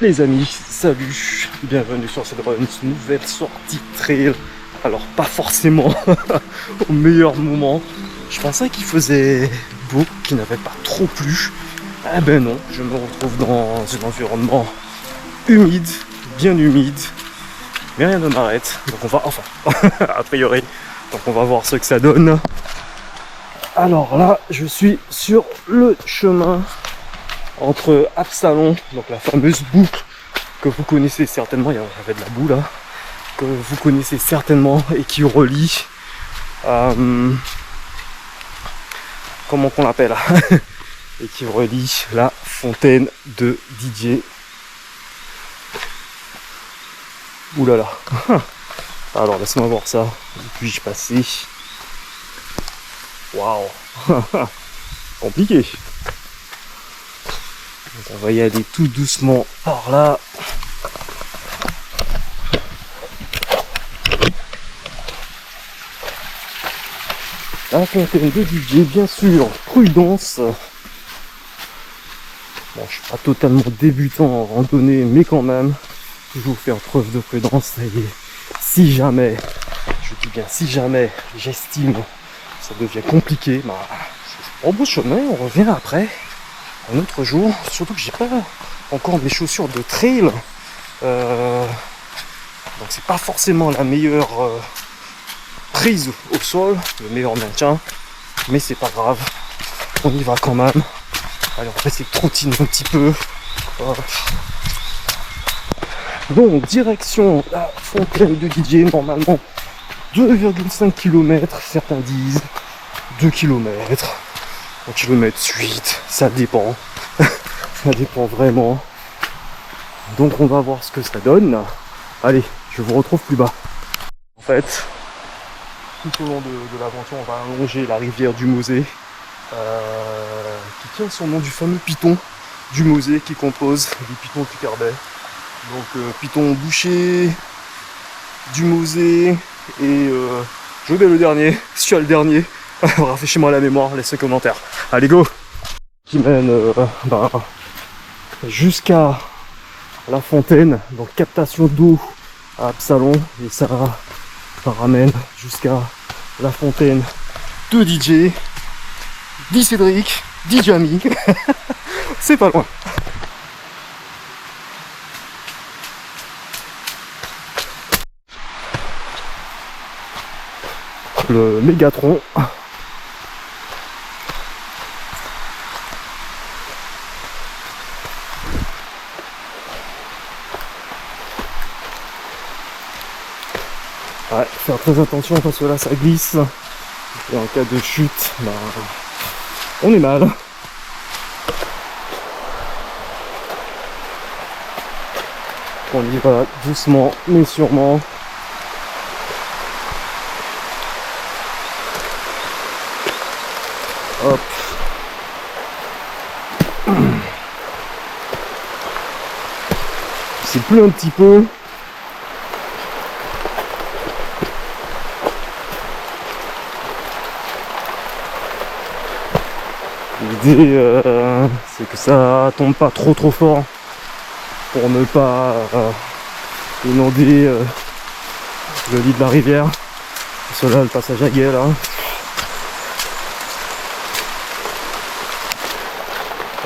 Les amis, salut, bienvenue sur cette nouvelle sortie trail. Alors pas forcément au meilleur moment. Je pensais qu'il faisait beau, qu'il n'avait pas trop plu. Eh ben non, je me retrouve dans un environnement humide, bien humide. Mais rien ne m'arrête. Donc on va, enfin, a priori, donc on va voir ce que ça donne. Alors là, je suis sur le chemin entre Absalon, donc la fameuse boucle que vous connaissez certainement, il y avait de la boue là, que vous connaissez certainement et qui relie, comment qu'on l'appelle, et qui relie la fontaine de Didier. Ouh là là. Alors laisse-moi voir ça, puis-je passer? Waouh. Compliqué. Donc on va y aller tout doucement par là. La fontaine de Didier, bien sûr, prudence. Bon, je suis pas totalement débutant en randonnée, mais quand même, toujours faire preuve de prudence. Et si jamais, je dis bien si jamais, j'estime ça devient compliqué, bah, on rebrousse chemin, on revient après. Un autre jour, surtout que j'ai pas encore mes chaussures de trail, donc c'est pas forcément la meilleure prise au sol, le meilleur maintien, mais c'est pas grave, on y va quand même. Allez, on va essayer de trottiner un petit peu. Donc direction la fontaine de Didier, normalement 2,5 km, certains disent 2 km. 1 km 8, ça dépend. Ça dépend vraiment. Donc on va voir ce que ça donne. Allez, je vous retrouve plus bas. En fait, tout au long de l'aventure, on va allonger la rivière du Mosée, qui tient son nom du fameux piton du Mosée qui compose les pitons Cutter Bay. Donc piton boucher du Mosée et je vais le dernier, si tu as le dernier. Rafraîchis-moi la mémoire, laisse un commentaire. Allez, go! Qui mène jusqu'à la fontaine, donc captation d'eau à Absalon, et ça ramène jusqu'à la fontaine de DJ, dit Cédric, dit Jamie. C'est pas loin. Le Mégatron. Ouais, faire très attention parce que là ça glisse et en cas de chute, bah, on est mal. On y va doucement mais sûrement. Hop. C'est plus un petit peu. L'idée c'est que ça tombe pas trop fort pour ne pas inonder le lit de la rivière. Parce que là le passage à guet là.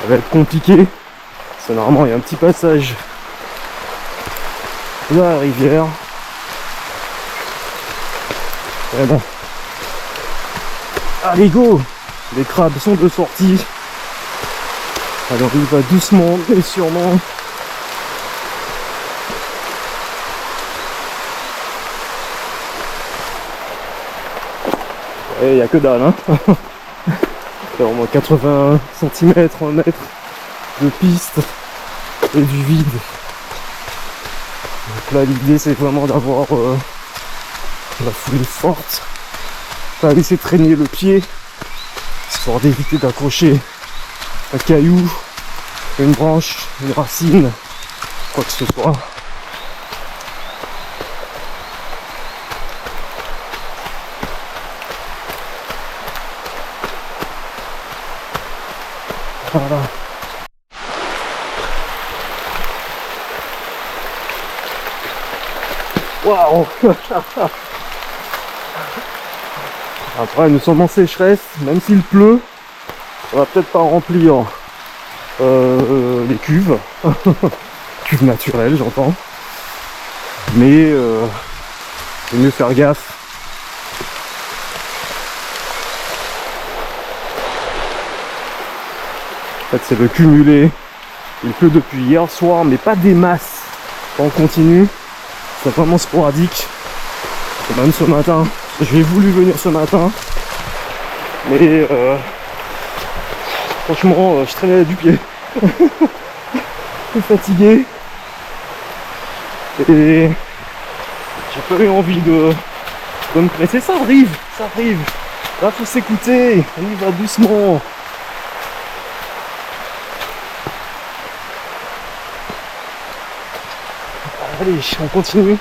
Ça va être compliqué. C'est normalement il y a un petit passage de la rivière. Et bon. Allez go! Les crabes sont de sortie. Alors il va doucement mais sûrement. Et il n'y a que dalle, hein. Il y a au moins 80 cm, 1 mètre de piste et du vide. Donc là l'idée c'est vraiment d'avoir la foulée forte, pas laisser traîner le pied, histoire d'éviter d'accrocher un caillou, une branche, une racine, quoi que ce soit. Voilà. Waouh. Après nous sommes en sécheresse, même s'il pleut, on va peut-être pas remplir les cuves, cuves naturelles j'entends, mais c'est mieux faire gaffe. En fait c'est le cumulé, il pleut depuis hier soir mais pas des masses, pas en continu, c'est vraiment sporadique. Et même ce matin, j'ai voulu venir ce matin, mais franchement je traînais du pied. Je suis fatigué et j'ai pas eu envie de me presser. Ça arrive, ça arrive. Là faut s'écouter, on y va doucement. Allez, on continue.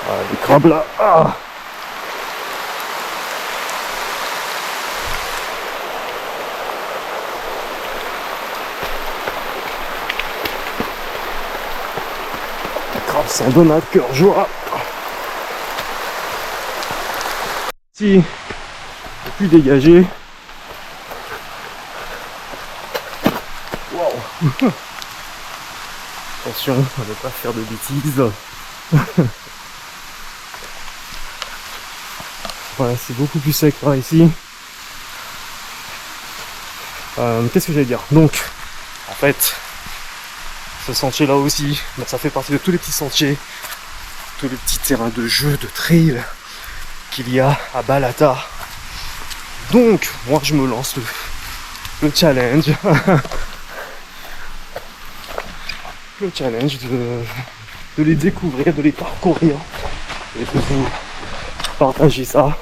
Ah, les crabes là. Ah. Les crabes s'en donnent à cœur joie. Si, plus dégagé. Wow. Attention à ne pas faire de bêtises. Voilà, c'est beaucoup plus sec par ici. Qu'est-ce que j'allais dire? Donc, en fait, ce sentier là aussi, ça fait partie de tous les petits sentiers, tous les petits terrains de jeu, de trail qu'il y a à Balata. Donc, moi je me lance le challenge. Le challenge de les découvrir, de les parcourir et de vous partager ça.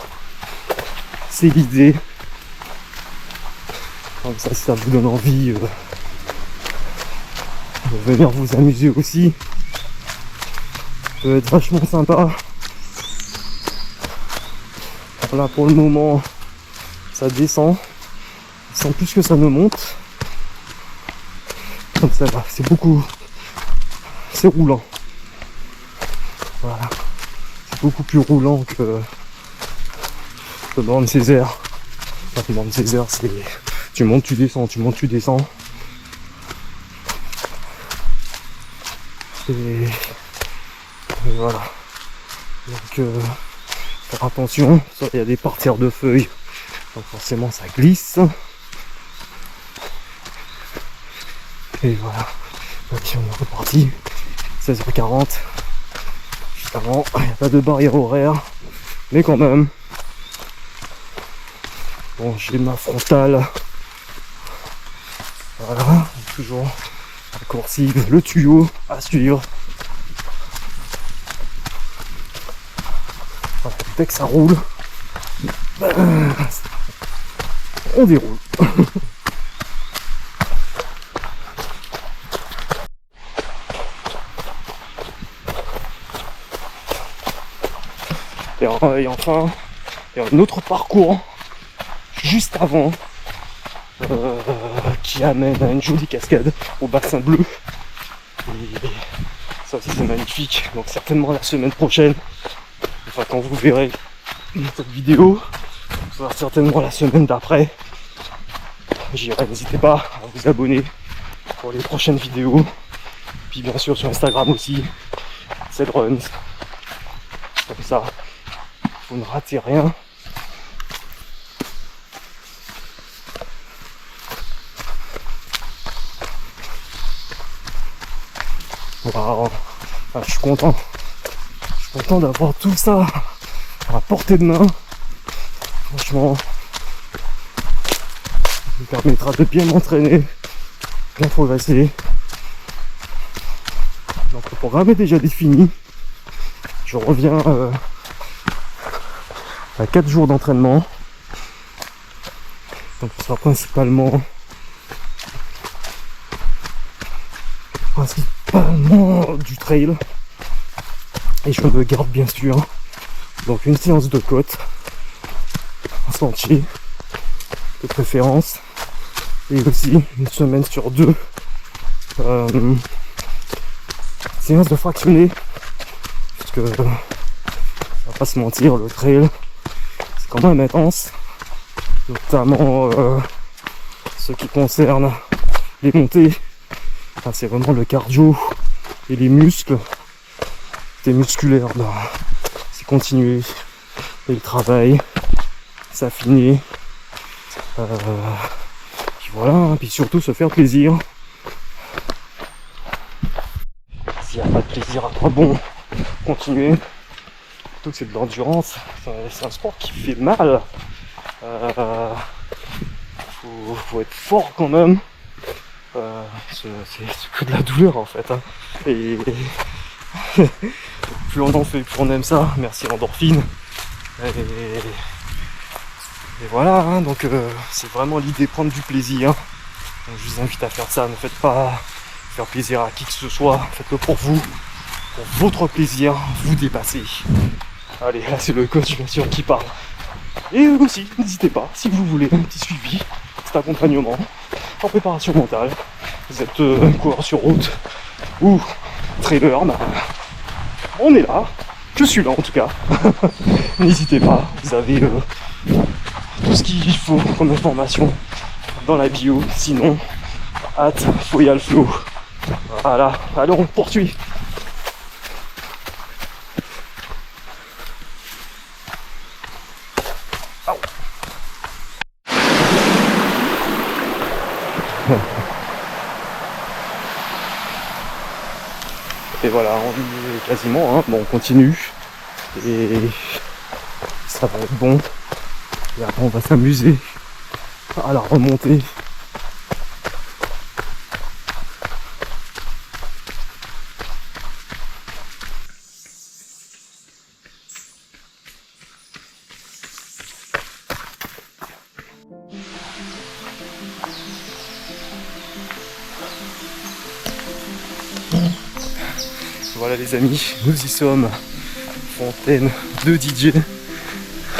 C'est l'idée. Comme ça, si ça vous donne envie de venir vous amuser aussi, ça peut être vachement sympa. Là pour le moment, ça descend. Sans plus que ça ne monte. Comme ça va, c'est beaucoup. C'est roulant. Voilà. C'est beaucoup plus roulant que Born Césaire. Born Césaire, c'est tu montes, tu descends, tu montes, tu descends. Et voilà. Donc faire attention, il y a des parterres de feuilles. Donc forcément ça glisse. Et voilà. Ici on est reparti. 16h40. Juste avant, il n'y a pas de barrière horaire. Mais quand même. Bon, j'ai ma frontale. Voilà, toujours la coursive, le tuyau à suivre. Voilà, dès que ça roule, on déroule. Et enfin, il y a un autre parcours juste avant qui amène à une jolie cascade au bassin bleu. Et ça aussi c'est magnifique. Donc certainement la semaine prochaine, enfin quand vous verrez cette vidéo. Ça sera certainement la semaine d'après. J'irai, n'hésitez pas à vous abonner pour les prochaines vidéos. Puis bien sûr sur Instagram aussi, Cedruns. Comme ça, vous ne ratez rien. Waouh, je suis content. Je suis content d'avoir tout ça à portée de main. Franchement, ça me permettra de bien m'entraîner, bien progresser. Donc le programme est déjà défini. Je reviens à 4 jours d'entraînement. Donc ce sera principalement du trail. Et je me garde bien sûr donc une séance de côte en sentier de préférence, et aussi une semaine sur 2 séance de fractionné, parce que on va pas se mentir, le trail c'est quand même intense, notamment ce qui concerne les montées. Enfin, c'est vraiment le cardio et les muscles. T'es musculaire, bah, c'est continuer et le travail, s'affiner, puis voilà, hein, puis surtout se faire plaisir. S'il n'y a pas de plaisir, à quoi bon continuer? Surtout que c'est de l'endurance, c'est un sport qui fait mal. Faut être fort quand même. C'est que de la douleur en fait, hein. Et plus on en fait, plus on aime ça. Merci endorphine. Et voilà, hein, donc c'est vraiment l'idée, prendre du plaisir. Donc, je vous invite à faire ça. Ne faites pas faire plaisir à qui que ce soit. Faites-le pour vous, pour votre plaisir, vous dépasser. Allez, là c'est le coach bien sûr qui parle. Et aussi, n'hésitez pas, si vous voulez un petit suivi, cet accompagnement en préparation mentale, vous êtes coureur sur route ou trailer, bah, on est là, je suis là en tout cas. N'hésitez pas, vous avez tout ce qu'il faut comme information dans la bio, sinon hâte, faut y aller le flow. Voilà, alors on poursuit. Et voilà, on y est quasiment, hein. Bon, on continue et ça va être bon. Et après on va s'amuser à la remontée. Voilà les amis, nous y sommes. Fontaine de DJ.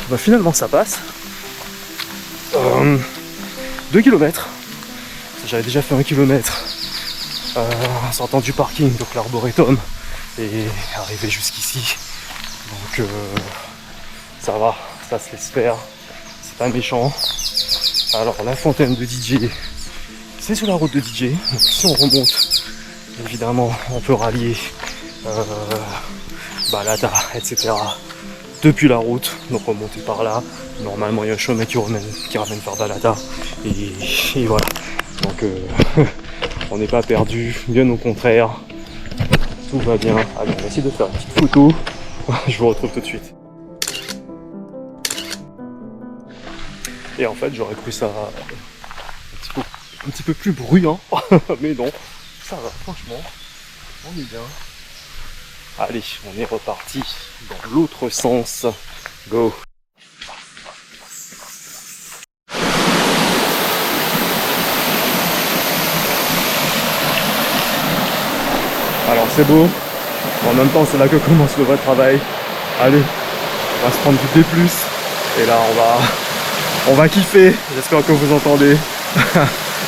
Bah, finalement ça passe. 2 km. J'avais déjà fait 1 km en sortant du parking, donc l'arboretum, et arrivé jusqu'ici. Donc ça va, ça se laisse faire. C'est pas méchant. Alors la fontaine de DJ, c'est sur la route de DJ. Donc si on remonte, évidemment on peut rallier Balata, etc. depuis la route, donc remonter par là. Normalement il y a un chemin qui ramène vers Balata, et voilà. Donc on n'est pas perdu, bien au contraire, tout va bien. Allez, on va essayer de faire une petite photo. Je vous retrouve tout de suite. Et en fait j'aurais cru ça un petit peu plus bruyant, mais non, ça va, franchement, on est bien. Allez, on est reparti dans l'autre sens. Go! Alors c'est beau, en même temps c'est là que commence le vrai travail. Allez, on va se prendre du D+, et là on va kiffer, j'espère que vous entendez.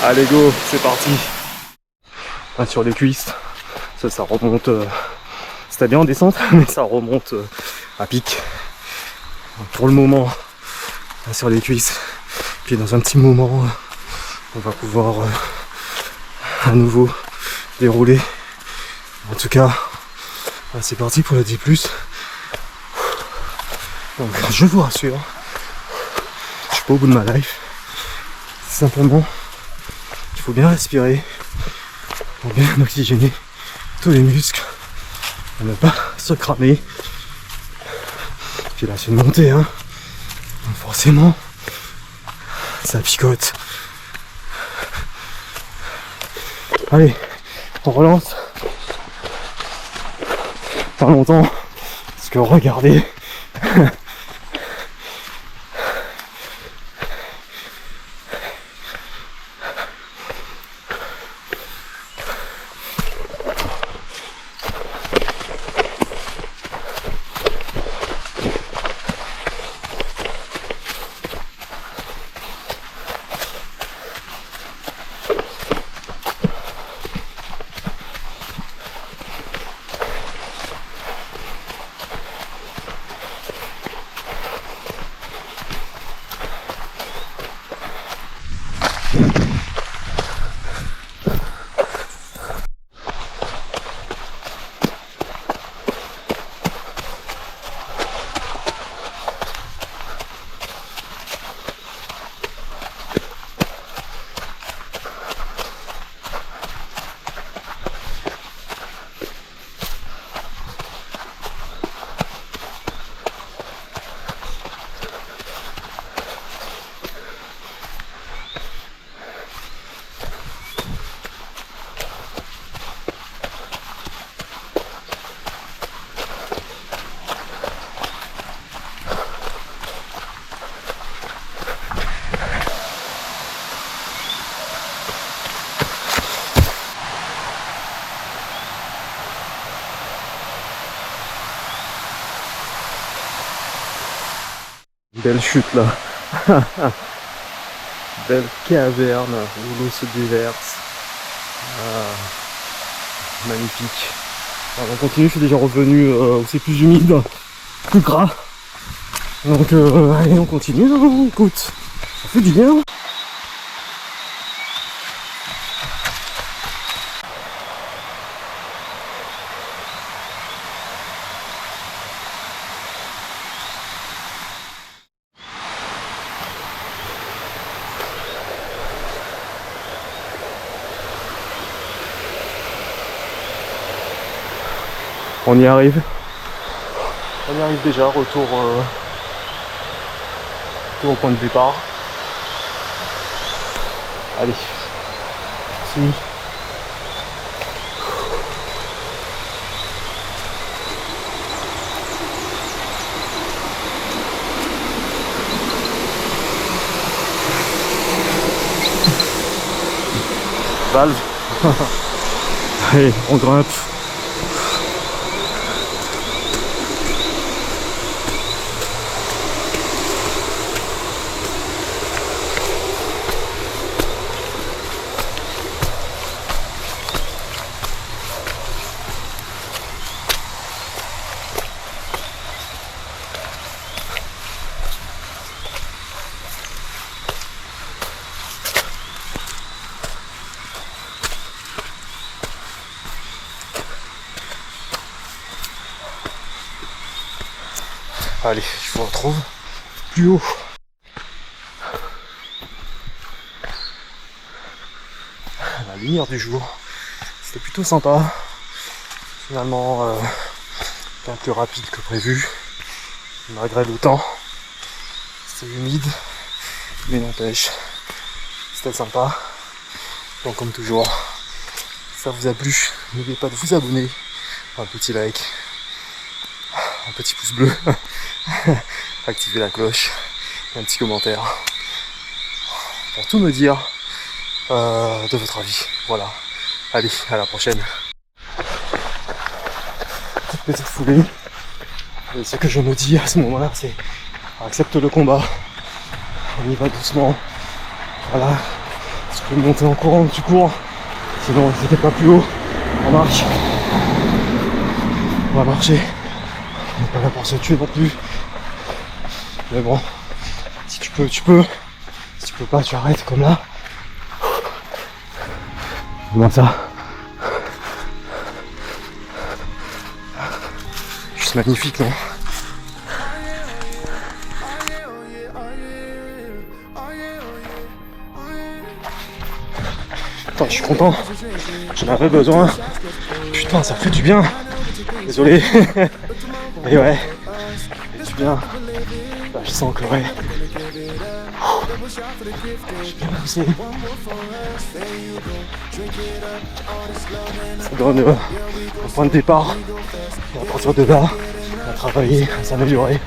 Allez go, c'est parti. Pas sur les cuisses, ça remonte, c'était bien en descente, mais ça remonte à pic. pour le moment sur les cuisses. Puis dans un petit moment, on va pouvoir à nouveau dérouler. En tout cas, c'est parti pour le 10+. Donc je vous rassure, je suis pas au bout de ma life. Simplement, il faut bien respirer pour bien oxygéner tous les muscles, pour ne pas se cramer. Puis là c'est une montée, hein. Donc forcément, ça picote. Allez, on relance. Pas longtemps, parce que regardez. Belle chute là. Belle caverne où l'eau se déverse. Magnifique. Alors on continue, je suis déjà revenu où c'est plus humide, plus gras. Donc allez, on continue. Écoute, ça fait du bien. On y arrive. On y arrive déjà, retour au point de départ. Allez. Si. Valve. Allez, on grimpe. Allez, je vous retrouve plus haut. La lumière du jour, c'était plutôt sympa. Finalement, bien plus rapide que prévu, malgré le temps. C'était humide, mais n'empêche, c'était sympa. Donc comme toujours, si ça vous a plu, n'oubliez pas de vous abonner, un petit like, un petit pouce bleu, activez la cloche, et un petit commentaire pour tout me dire de votre avis. Voilà, allez, à la prochaine. Petite foulée, et ce que je me dis à ce moment-là, c'est accepte le combat, on y va doucement. Voilà, si tu peux monter en courant, tu cours, sinon c'était pas plus haut, on marche, on va marcher, on n'est pas là pour se tuer non plus. Mais bon, si tu peux, tu peux. Si tu peux pas, tu arrêtes comme là. Comment ça? Juste magnifique, non? Attends, je suis content. J'en avais besoin. Putain, ça fait du bien. Désolé. Et ouais, ça fait du bien. Là, je sens que ouais. J'ai bien poussé. Ça donne un point de départ. Et à partir de là, on va travailler, à s'améliorer.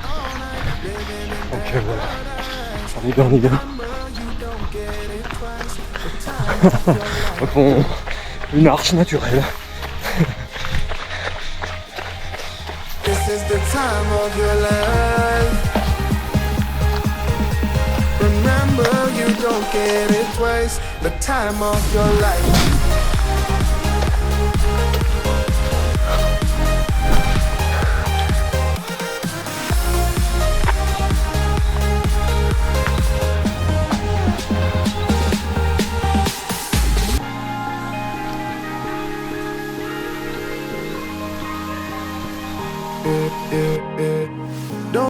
Donc, on est bien. Donc, une arche naturelle. This is the time of your life. Remember, you don't get it twice. The time of your life.